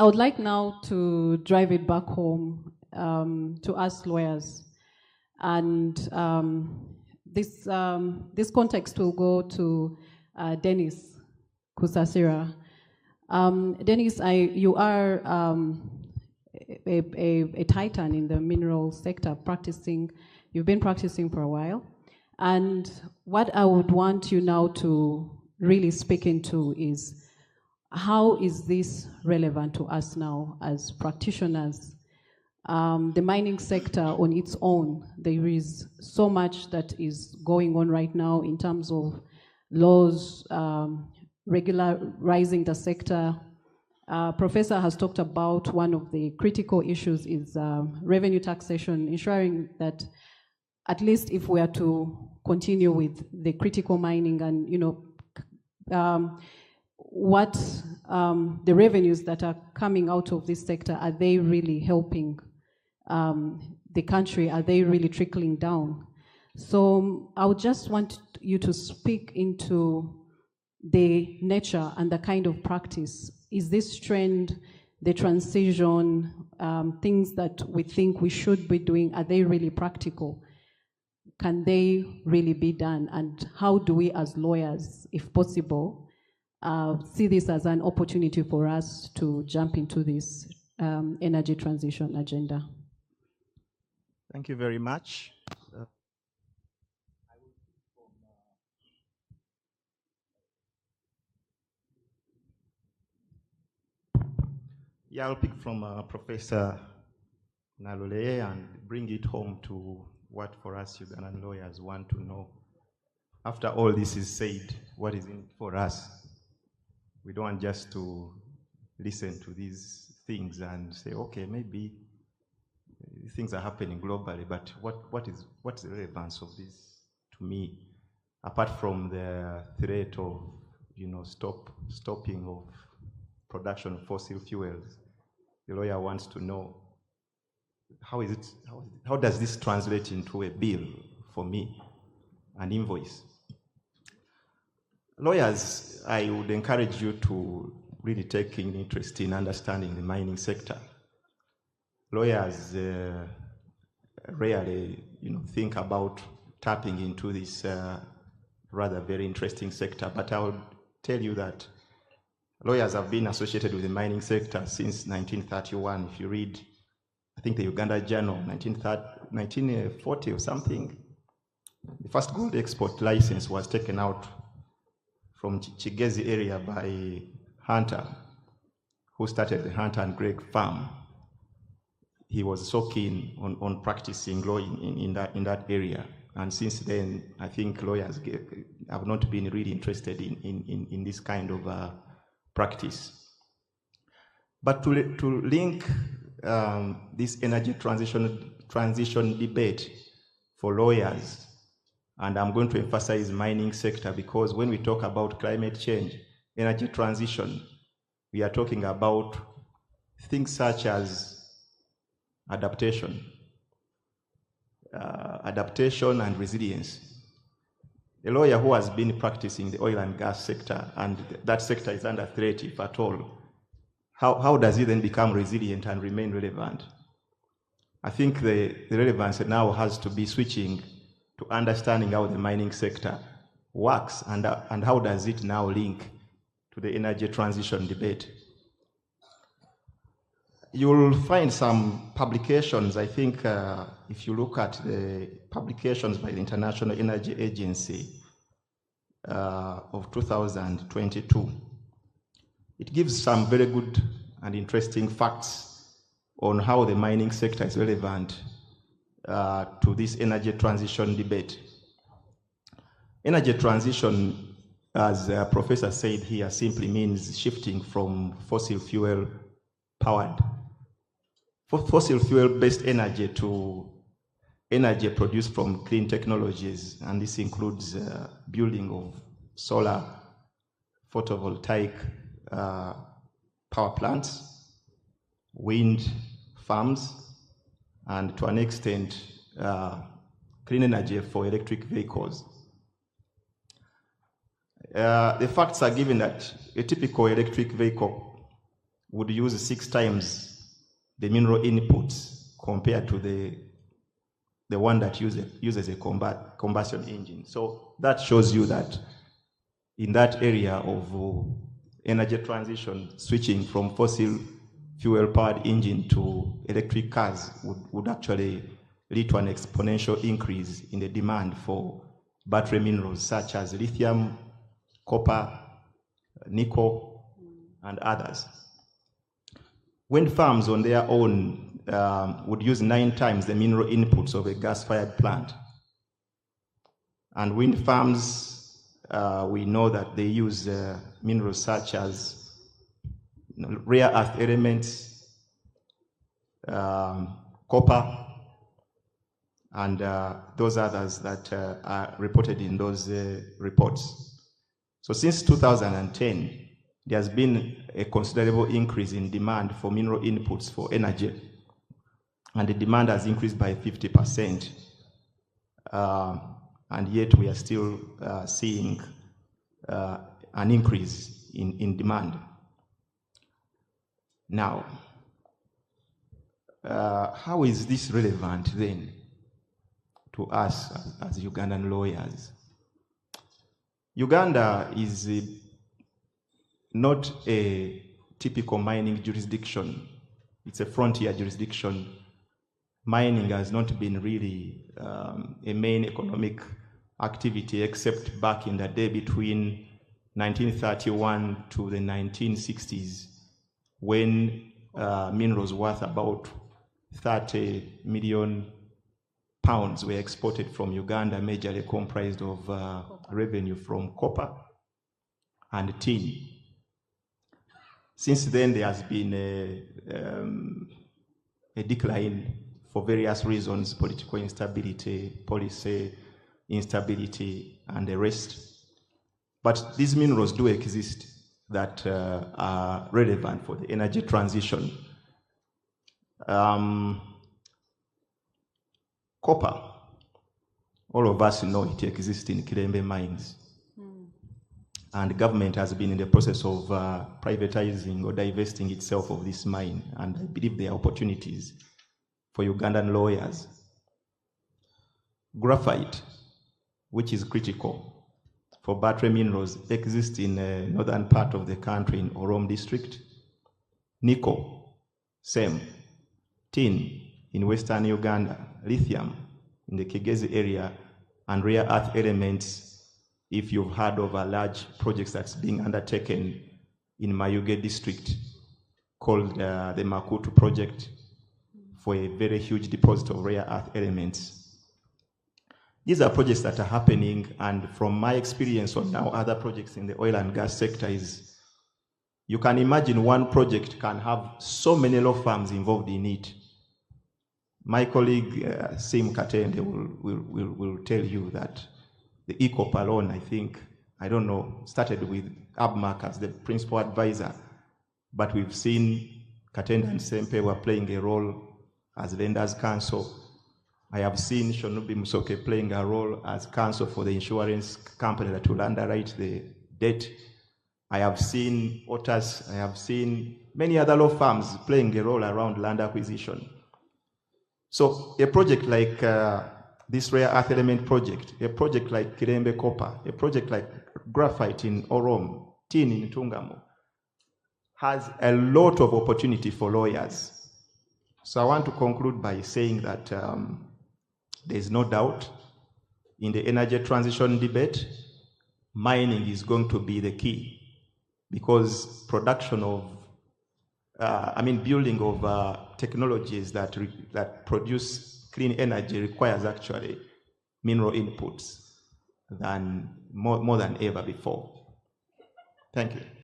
I would like now to drive it back home to us lawyers. And this context will go to Denis Kusaasira. Denis, you are a titan in the mineral sector, you've been practicing for a while. And what I would want you now to really speak into is, how is this relevant to us now as practitioners? The mining sector on its own, there is so much that is going on right now in terms of laws, regularizing the sector. Professor has talked about one of the critical issues is revenue taxation, ensuring that at least if we are to continue with the critical mining and, what the revenues that are coming out of this sector, are they really helping the country? Are they really trickling down? So I would just want you to speak into the nature and the kind of practice. Is this trend, the transition, things that we think we should be doing, are they really practical? Can they really be done? And how do we as lawyers, if possible, see this as an opportunity for us to jump into this energy transition agenda? Thank you very much. I'll pick from Professor Nalole and bring it home to what for us Ugandan lawyers want to know. After all this is said, what is in it for us? We don't want just to listen to these things and say, okay, maybe things are happening globally, but what's the relevance of this to me, apart from the threat of stopping of production of fossil fuels? The lawyer wants to know, how does this translate into a bill for me, an invoice? Lawyers, I would encourage you to really take an interest in understanding the mining sector. Lawyers rarely, think about tapping into this rather very interesting sector, but I will tell you that lawyers have been associated with the mining sector since 1931. If you read, I think the Uganda Journal, 1940 or something, the first gold export license was taken out from Chigezi area by Hunter, who started the Hunter and Gregg farm. He was so keen on practicing law in that area. And since then, I think lawyers have not been really interested in this kind of practice. But to link this energy transition debate for lawyers, and I'm going to emphasize mining sector, because when we talk about climate change, energy transition, we are talking about things such as adaptation and resilience. A lawyer who has been practicing the oil and gas sector, and that sector is under threat, if at all, how does he then become resilient and remain relevant? I think the relevance now has to be switching to understanding how the mining sector works and how does it now link to the energy transition debate. You'll find some publications, I think, if you look at the publications by the International Energy Agency of 2022, it gives some very good and interesting facts on how the mining sector is relevant to this energy transition debate. Energy transition, as the professor said here, simply means shifting from fossil fuel based energy to energy produced from clean technologies, and this includes building of solar, photovoltaic power plants, wind farms, and to an extent, clean energy for electric vehicles. The facts are given that a typical electric vehicle would use 6 times the mineral inputs compared to the one that uses a combustion engine. So that shows you that in that area of energy transition, switching from fossil fuel-powered engine to electric cars would actually lead to an exponential increase in the demand for battery minerals such as lithium, copper, nickel, and others. Wind farms on their own would use 9 times the mineral inputs of a gas-fired plant. And wind farms, we know that they use minerals such as rare earth elements, copper, and those others that are reported in those reports. So since 2010, there has been a considerable increase in demand for mineral inputs for energy, and the demand has increased by 50%. And yet we are still seeing an increase in demand. Now, how is this relevant then to us as Ugandan lawyers? Uganda is not a typical mining jurisdiction. It's a frontier jurisdiction. Mining has not been really a main economic activity except back in the day between 1931 to the 1960s, when minerals worth about 30 million pounds were exported from Uganda, majorly comprised of revenue from copper and tin. Since then, there has been a decline for various reasons: political instability, policy instability, and the rest. But these minerals do exist that are relevant for the energy transition. Copper, all of us know it exists in Kirembe mines. And the government has been in the process of privatizing or divesting itself of this mine. And I believe there are opportunities for Ugandan lawyers. Graphite, which is critical for battery minerals, exists in the northern part of the country in Orom district. Nickel, same. Tin in western Uganda. Lithium in the Kigezi area. And rare earth elements, if you've heard of a large project that's being undertaken in Mayuge district called the Makutu project for a very huge deposit of rare earth elements. These are projects that are happening, and from my experience on now other projects in the oil and gas sector is, you can imagine one project can have so many law firms involved in it. My colleague Sim Katende will tell you that the ECOP alone, I think, I don't know, started with ABMAK as the principal advisor, but we've seen Katende and Sempe were playing a role as lenders counsel. I have seen Shonubi Musoke playing a role as counsel for the insurance company that will underwrite the debt. I have seen Otis, I have seen many other law firms playing a role around land acquisition. So a project like this rare earth element project, a project like Kirembe Copper, a project like graphite in Orom, tin in Tungamo, has a lot of opportunity for lawyers. So I want to conclude by saying that there is no doubt in the energy transition debate, mining is going to be the key, because production of, building of technologies that produce clean energy requires actually mineral inputs more than ever before. Thank you.